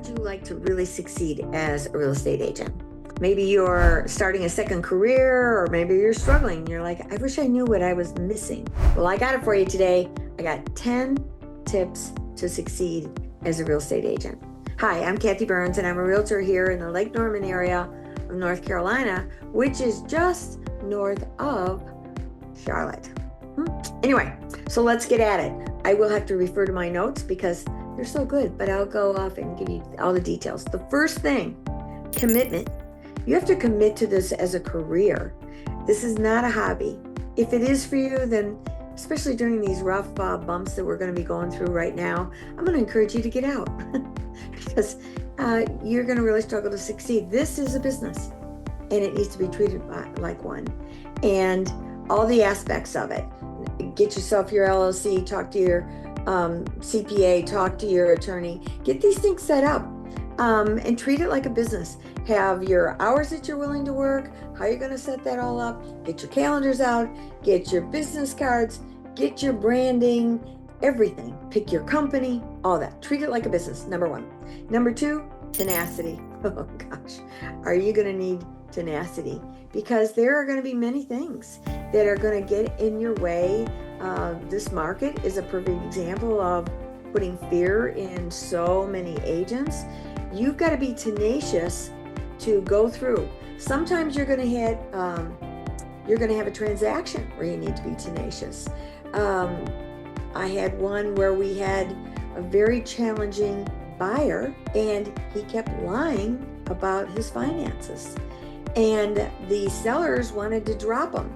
you like to really succeed as a real estate agent? Maybe you're starting a second career, or maybe you're struggling. You're like, I wish I knew what I was missing. Well, I got it for you today. I got 10 tips to succeed as a real estate agent. Hi, I'm Kathy Byrnes, and I'm a realtor here in the Lake Norman area of North Carolina, which is just north of Charlotte. Anyway, so let's get at it. I will have to refer to my notes because they're so good, but I'll go off and give you all the details. The first thing, commitment. You have to commit to this as a career. This is not a hobby. If it is for you, then especially during these rough bumps that we're going to be going through right now, I'm going to encourage you to get out because you're going to really struggle to succeed. This is a business and it needs to be treated like one. And all the aspects of it. Get yourself your LLC, talk to your CPA, talk to your attorney, get these things set up and treat it like a business. Have your hours that you're willing to work, how you're going to set that all up, get your calendars out, get your business cards, get your branding, everything. Pick your company, all that. Treat it like a business, number one. Number two, tenacity. Oh gosh, are you going to need tenacity? Because there are going to be many things that are going to get in your way. This market is a perfect example of putting fear in so many agents. You've got to be tenacious to go through. Sometimes you're going to have a transaction where you need to be tenacious. I had one where we had a very challenging buyer and he kept lying about his finances. And the sellers wanted to drop him.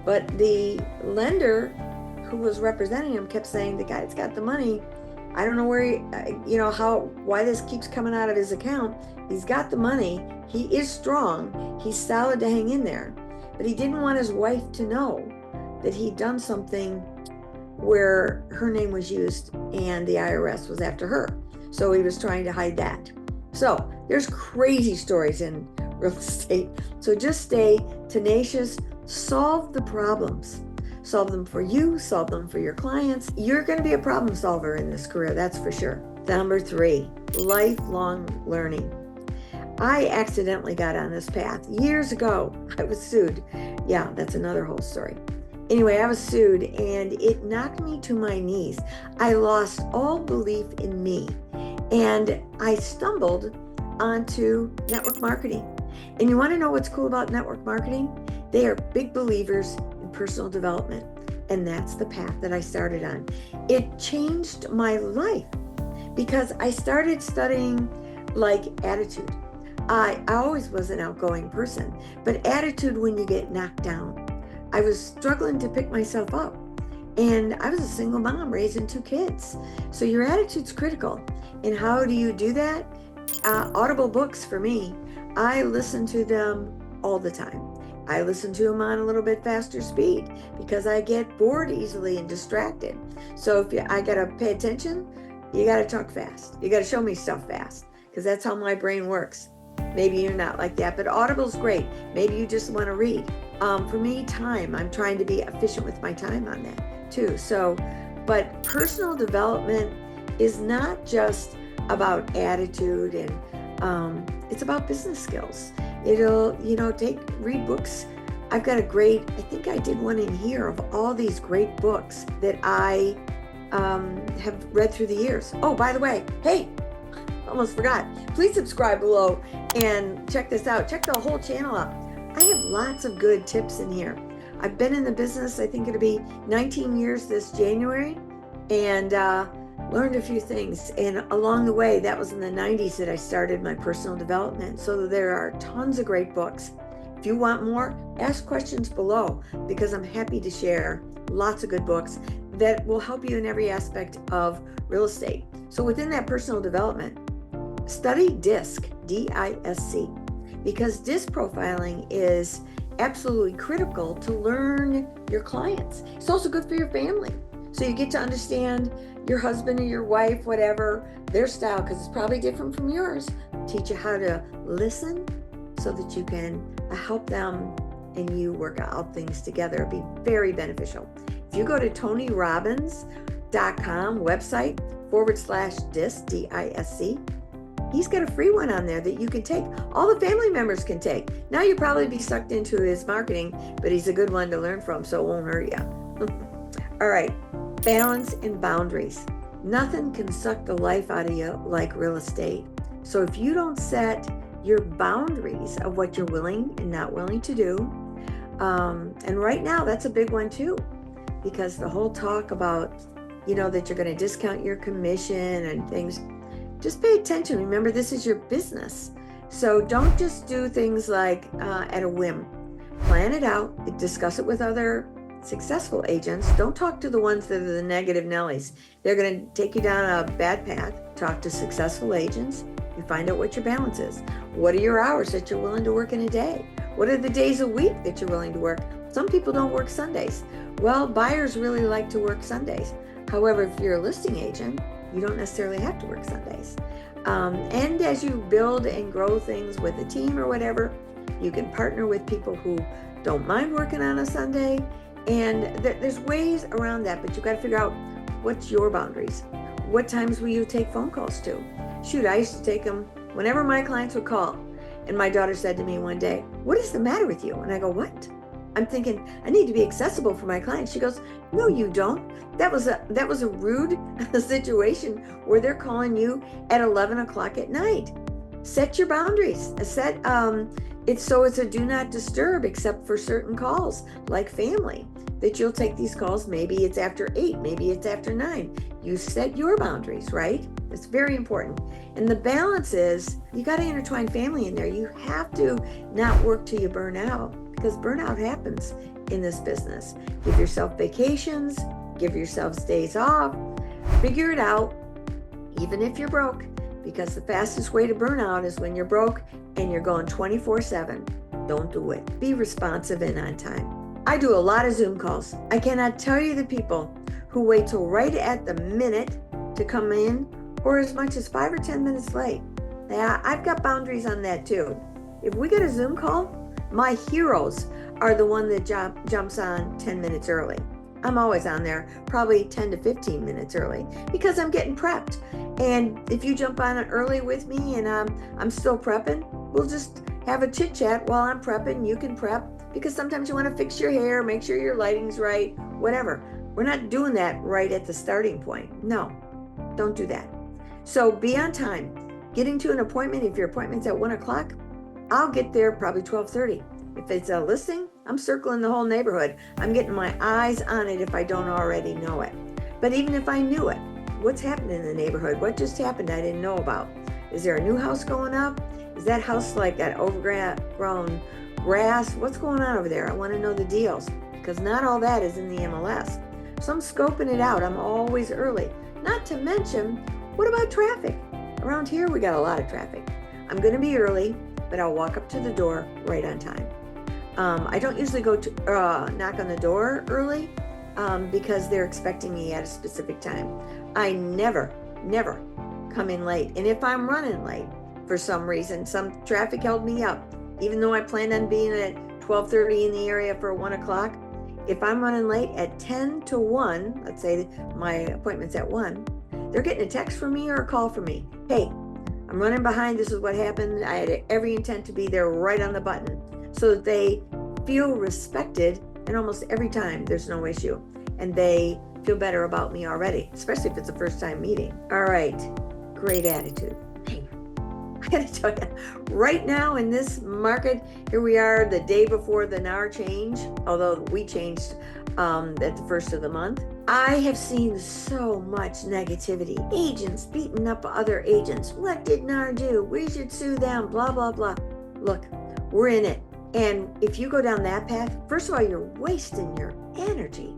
But the lender who was representing him kept saying, the guy's got the money. I don't know where, why this keeps coming out of his account. He's got the money. He is strong. He's solid to hang in there. But he didn't want his wife to know that he'd done something where her name was used and the IRS was after her. So he was trying to hide that. So there's crazy stories in real estate. So just stay tenacious, solve the problems. Solve them for you, solve them for your clients. You're going to be a problem solver in this career, that's for sure. Number three, lifelong learning. I accidentally got on this path years ago. I was sued. Yeah, that's another whole story. Anyway, I was sued and it knocked me to my knees. I lost all belief in me and I stumbled onto network marketing. And you want to know what's cool about network marketing? They are big believers in personal development. And that's the path that I started on. It changed my life because I started studying like attitude. I always was an outgoing person, but attitude when you get knocked down. I was struggling to pick myself up. And I was a single mom raising 2 kids. So your attitude's critical. And how do you do that? Audible books for me. I listen to them all the time. I listen to them on a little bit faster speed because I get bored easily and distracted. So I got to pay attention, you got to talk fast. You got to show me stuff fast because that's how my brain works. Maybe you're not like that, but Audible's great. Maybe you just want to read. For me, time, I'm trying to be efficient with my time on that too. So, but personal development is not just about attitude and it's about business skills. It'll, read books. I've got I think I did one in here of all these great books that I have read through the years. Oh, by the way, hey, almost forgot. Please subscribe below and check this out. Check the whole channel out. I have lots of good tips in here. I've been in the business, I think it'll be 19 years this January, and learned a few things. And along the way, that was in the 90s that I started my personal development. So there are tons of great books. If you want more, ask questions below because I'm happy to share lots of good books that will help you in every aspect of real estate. So within that personal development, study DISC, D-I-S-C, because DISC profiling is absolutely critical to learn your clients. It's also good for your family. So you get to understand your husband or your wife, whatever, their style, because it's probably different from yours. Teach you how to listen so that you can help them and you work out things together. It'd be very beneficial. If you go to TonyRobbins.com website /DISC, D-I-S-C, he's got a free one on there that you can take. All the family members can take. Now you'll probably be sucked into his marketing, but he's a good one to learn from, so it won't hurt you. All right, balance and boundaries. Nothing can suck the life out of you like real estate. So if you don't set your boundaries of what you're willing and not willing to do, and right now that's a big one too, because the whole talk about, that you're going to discount your commission and things, just pay attention. Remember, this is your business. So don't just do things like at a whim. Plan it out, discuss it with other successful agents. Don't talk to the ones that are the negative Nellies. They're going to take you down a bad path. Talk to successful agents. You find out what your balance is. What are your hours that you're willing to work in a day? What are the days a week that you're willing to work? Some people don't work Sundays. Well, buyers really like to work Sundays. However, if you're a listing agent, you don't necessarily have to work Sundays. And as you build and grow things with a team or whatever, you can partner with people who don't mind working on a Sunday. And there's ways around that, but you've got to figure out what's your boundaries. What times will you take phone calls to? Shoot, I used to take them whenever my clients would call. And my daughter said to me one day, "What is the matter with you?" And I go, "What?" I'm thinking, I need to be accessible for my clients. She goes, "No, you don't. That was a rude situation where they're calling you at 11 o'clock at night. Set your boundaries. It's a do not disturb except for certain calls, like family, that you'll take these calls. Maybe it's after 8, maybe it's after 9. You set your boundaries, right? It's very important. And the balance is, you got to intertwine family in there. You have to not work till you burn out, because burnout happens in this business. Give yourself vacations, give yourselves days off, figure it out, even if you're broke, because the fastest way to burn out is when you're broke and you're going 24/7. Don't do it. Be responsive and on time. I do a lot of Zoom calls. I cannot tell you the people who wait till right at the minute to come in, or as much as 5 or 10 minutes late. Yeah, I've got boundaries on that too. If we get a Zoom call, my heroes are the one that jumps on 10 minutes early. I'm always on there, probably 10 to 15 minutes early, because I'm getting prepped. And if you jump on it early with me and I'm still prepping, we'll just have a chit chat while I'm prepping. You can prep, because sometimes you want to fix your hair, make sure your lighting's right, whatever. We're not doing that right at the starting point. No, don't do that. So be on time. Getting to an appointment, if your appointment's at 1 o'clock, I'll get there probably 12:30. If it's a listing, I'm circling the whole neighborhood. I'm getting my eyes on it if I don't already know it. But even if I knew it, what's happening in the neighborhood? What just happened I didn't know about? Is there a new house going up? Is that house like that overgrown grass? What's going on over there? I want to know the deals, because not all that is in the MLS. So I'm scoping it out. I'm always early. Not to mention, what about traffic? Around here, we got a lot of traffic. I'm going to be early, but I'll walk up to the door right on time. I don't usually go to knock on the door early because they're expecting me at a specific time. I never come in late. And if I'm running late for some reason, some traffic held me up, even though I planned on being at 12:30 in the area for 1 o'clock, if I'm running late at 10 to 1, let's say my appointment's at 1, they're getting a text from me or a call from me. "Hey, I'm running behind. This is what happened. I had every intent to be there right on the button," so that they feel respected. And almost every time there's no issue, and they feel better about me already, especially if it's a first time meeting. All right, great attitude. Hey, I gotta tell you, right now in this market, here we are the day before the NAR change, although we changed at the first of the month. I have seen so much negativity. Agents beating up other agents. What did NAR do? We should sue them, blah, blah, blah. Look, we're in it. And if you go down that path, first of all, you're wasting your energy.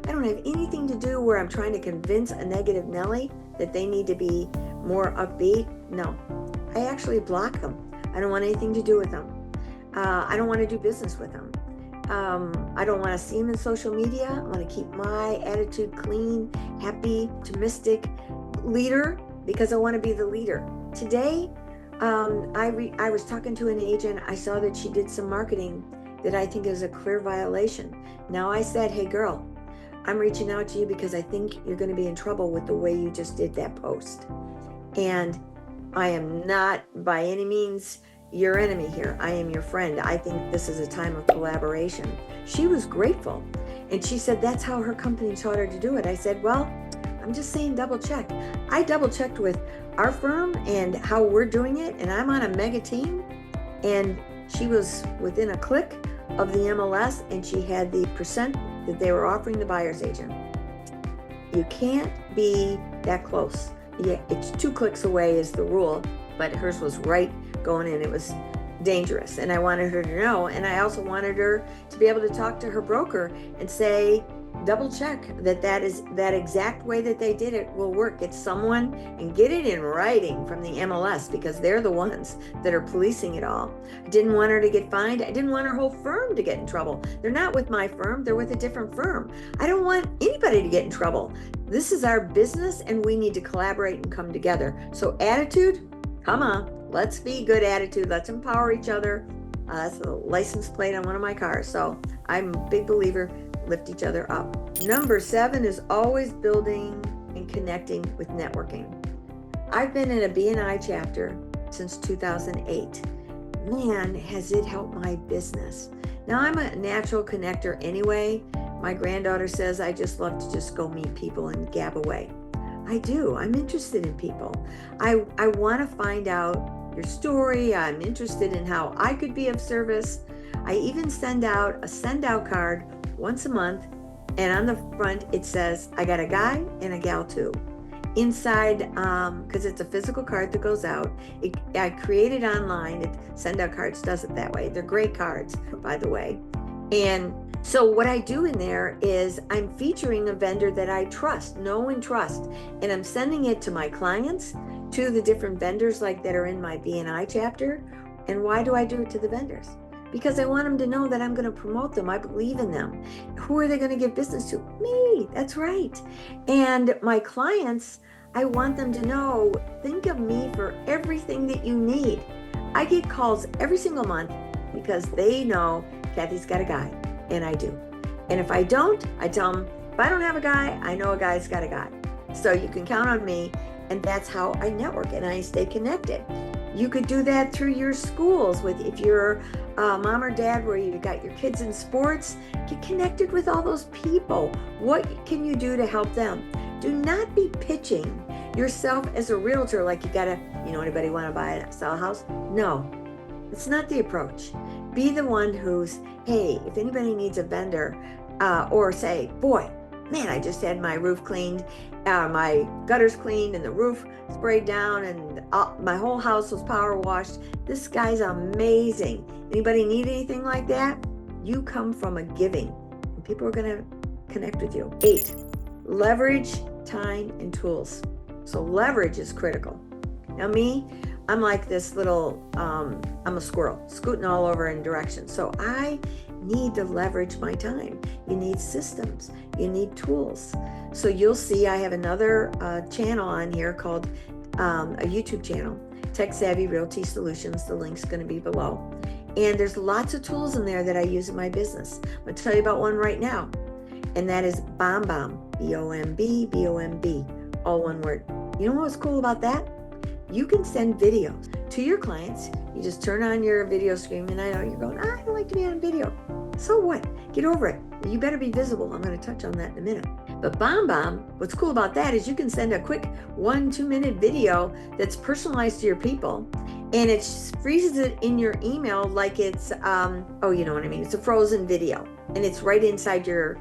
I don't have anything to do where I'm trying to convince a negative Nelly that they need to be more upbeat. No, I actually block them. I don't want anything to do with them. I don't want to do business with them. I don't want to see them in social media. I want to keep my attitude clean, happy, optimistic leader, because I want to be the leader. Today, I was talking to an agent. I saw that she did some marketing that I think is a clear violation. Now I said, "Hey girl, I'm reaching out to you because I think you're going to be in trouble with the way you just did that post." And I am not by any means your enemy here. I am your friend. I think this is a time of collaboration. She was grateful. And she said that's how her company taught her to do it. I said, well, I'm just saying double check. I double checked with our firm and how we're doing it. And I'm on a mega team. And she was within a click of the MLS, and she had the percent that they were offering the buyer's agent. You can't be that close. Yeah, it's 2 clicks away is the rule, but hers was right going in. It was dangerous, and I wanted her to know. And I also wanted her to be able to talk to her broker and say, double check that is that exact way that they did it will work. Get someone and get it in writing from the MLS, because they're the ones that are policing it all. I didn't want her to get fined. I didn't want her whole firm to get in trouble. They're not with my firm, they're with a different firm. I don't want anybody to get in trouble. This is our business, and we need to collaborate and come together. So attitude, come on, let's be good attitude. Let's empower each other. That's the license plate on one of my cars. So I'm a big believer, lift each other up. Number 7 is always building and connecting with networking. I've been in a BNI chapter since 2008. Man, has it helped my business. Now, I'm a natural connector anyway. My granddaughter says I just love to just go meet people and gab away. I do. I'm interested in people. I want to find out your story. I'm interested in how I could be of service. I even send out a send-out card once a month, and on the front it says, I got a guy and a gal too. Inside, because it's a physical card that goes out, I created online. Send-out cards does it that way. They're great cards, by the way. And so what I do in there is I'm featuring a vendor that I trust, know and trust, and I'm sending it to my clients, to the different vendors like that are in my BNI chapter. And why do I do it to the vendors? Because I want them to know that I'm going to promote them. I believe in them. Who are they going to give business to? Me. That's right. And my clients, I want them to know, think of me for everything that you need. I get calls every single month because they know Kathy's got a guy, and I do. And if I don't, I tell them, if I don't have a guy, I know a guy's got a guy. So you can count on me. And that's how I network and I stay connected. You could do that through your schools with, if you're mom or dad where you got your kids in sports, get connected with all those people. What can you do to help them? Do not be pitching yourself as a realtor like you gotta, anybody want to buy sell a house? No, it's not the approach. Be the one who's, hey, if anybody needs a vendor, or say, boy, man, I just had my roof cleaned, my gutters cleaned, and the roof sprayed down, and my whole house was power washed. This guy's amazing. Anybody need anything like that? You come from a giving, and people are going to connect with you. 8, leverage time and tools. So leverage is critical. Now me, I'm like this little, I'm a squirrel, scooting all over in directions. So I need to leverage my time. You need systems, you need tools. So you'll see I have another channel on here called a YouTube channel, Tech Savvy Realty Solutions. The link's going to be below. And there's lots of tools in there that I use in my business. I'm going to tell you about one right now, and that is BombBomb, B-O-M-B, B-O-M-B, all one word. You know what's cool about that? You can send videos to your clients. You just turn on your video screen, and I know you're going, I don't like to be on video. So what? Get over it. You better be visible. I'm going to touch on that in a minute. But BombBomb, what's cool about that is you can send a quick 1-2 minute video that's personalized to your people, and it freezes it in your email like it's, you know what I mean? It's a frozen video, and it's right inside your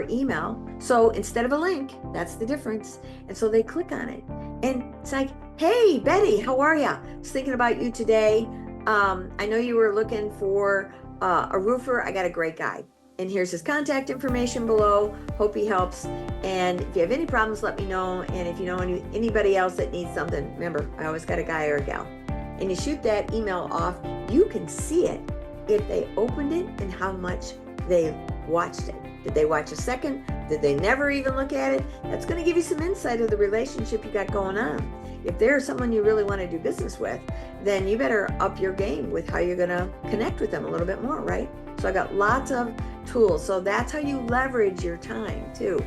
email. So instead of a link, that's the difference. And so they click on it, and it's like, hey, Betty, how are you? I was thinking about you today. I know you were looking for a roofer. I got a great guy. And here's his contact information below. Hope he helps. And if you have any problems, let me know. And if you know anybody else that needs something, remember, I always got a guy or a gal. And you shoot that email off, you can see it if they opened it and how much they watched it. Did they watch a second? Did they never even look at it? That's going to give you some insight of the relationship you got going on. If there's someone you really want to do business with, then you better up your game with how you're going to connect with them a little bit more, right? So I got lots of tools. So that's how you leverage your time too.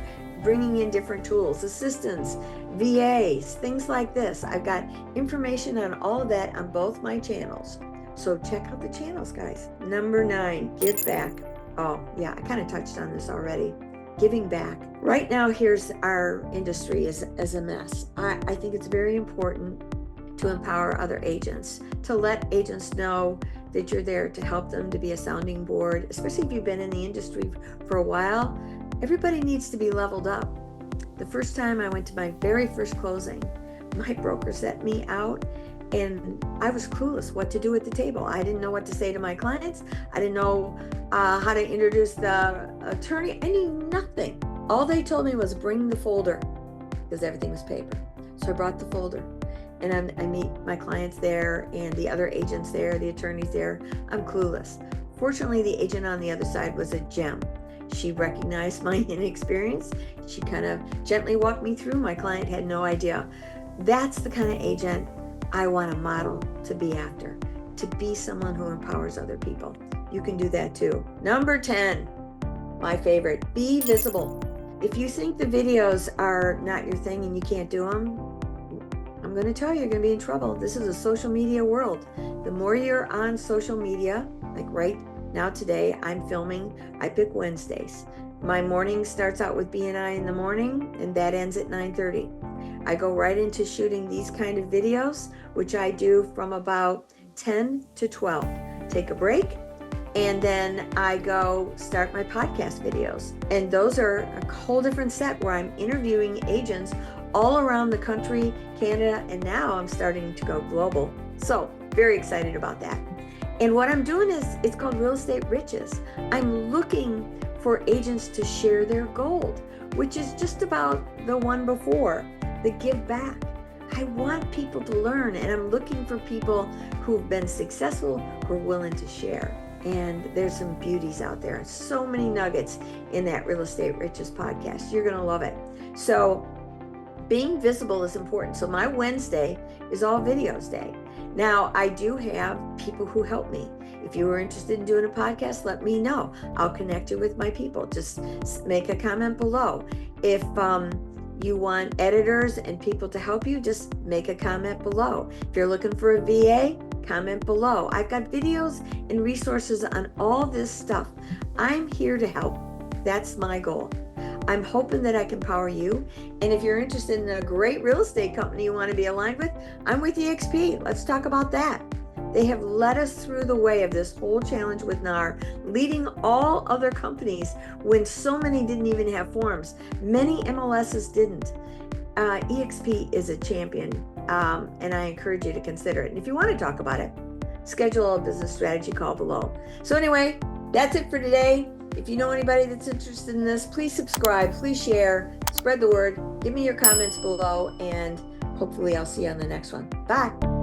bringing in different tools, assistants, VAs, things like this. I've got information on all of that on both my channels. So check out the channels, guys. Number 9, give back. Oh yeah, I kind of touched on this already. Giving back. Right now, here's our industry is a mess. I think it's very important to empower other agents, to let agents know that you're there to help them, to be a sounding board, especially if you've been in the industry for a while. Everybody needs to be leveled up. The first time I went to my very first closing, my broker set me out and I was clueless what to do at the table. I didn't know what to say to my clients. I didn't know how to introduce the attorney. I knew nothing. All they told me was bring the folder because everything was paper. So I brought the folder and I meet my clients there and the other agents there, the attorneys there. I'm clueless. Fortunately, the agent on the other side was a gem. She recognized my inexperience. She kind of gently walked me through. My client had no idea. That's the kind of agent I want to model to be after, to be someone who empowers other people. You can do that too. Number 10, my favorite, be visible. If you think the videos are not your thing and you can't do them, I'm going to tell you, you're going to be in trouble. This is a social media world. The more you're on social media, like right now today, I'm filming, I pick Wednesdays. My morning starts out with BNI in the morning and that ends at 9:30. I go right into shooting these kind of videos, which I do from about 10 to 12. Take a break, and then I go start my podcast videos. And those are a whole different set where I'm interviewing agents all around the country, Canada, and now I'm starting to go global. So very excited about that. And what I'm doing is, it's called Real Estate Riches. I'm looking for agents to share their gold, which is just about the one before, the give back. I want people to learn, and I'm looking for people who've been successful, who are willing to share. And there's some beauties out there, so many nuggets in that Real Estate Riches podcast. You're going to love it. So being visible is important. So my Wednesday is all videos day. Now, I do have people who help me. If you are interested in doing a podcast, let me know. I'll connect you with my people. Just make a comment below. If you want editors and people to help you, just make a comment below. If you're looking for a VA, comment below. I've got videos and resources on all this stuff. I'm here to help. That's my goal. I'm hoping that I can empower you. And if you're interested in a great real estate company you want to be aligned with, I'm with EXP. Let's talk about that. They have led us through the way of this whole challenge with NAR, leading all other companies when so many didn't even have forms. Many MLSs didn't. EXP is a champion, and I encourage you to consider it. And if you want to talk about it, schedule a business strategy call below. So anyway, that's it for today. If you know anybody that's interested in this, please subscribe, please share, spread the word, give me your comments below, and hopefully I'll see you on the next one. Bye.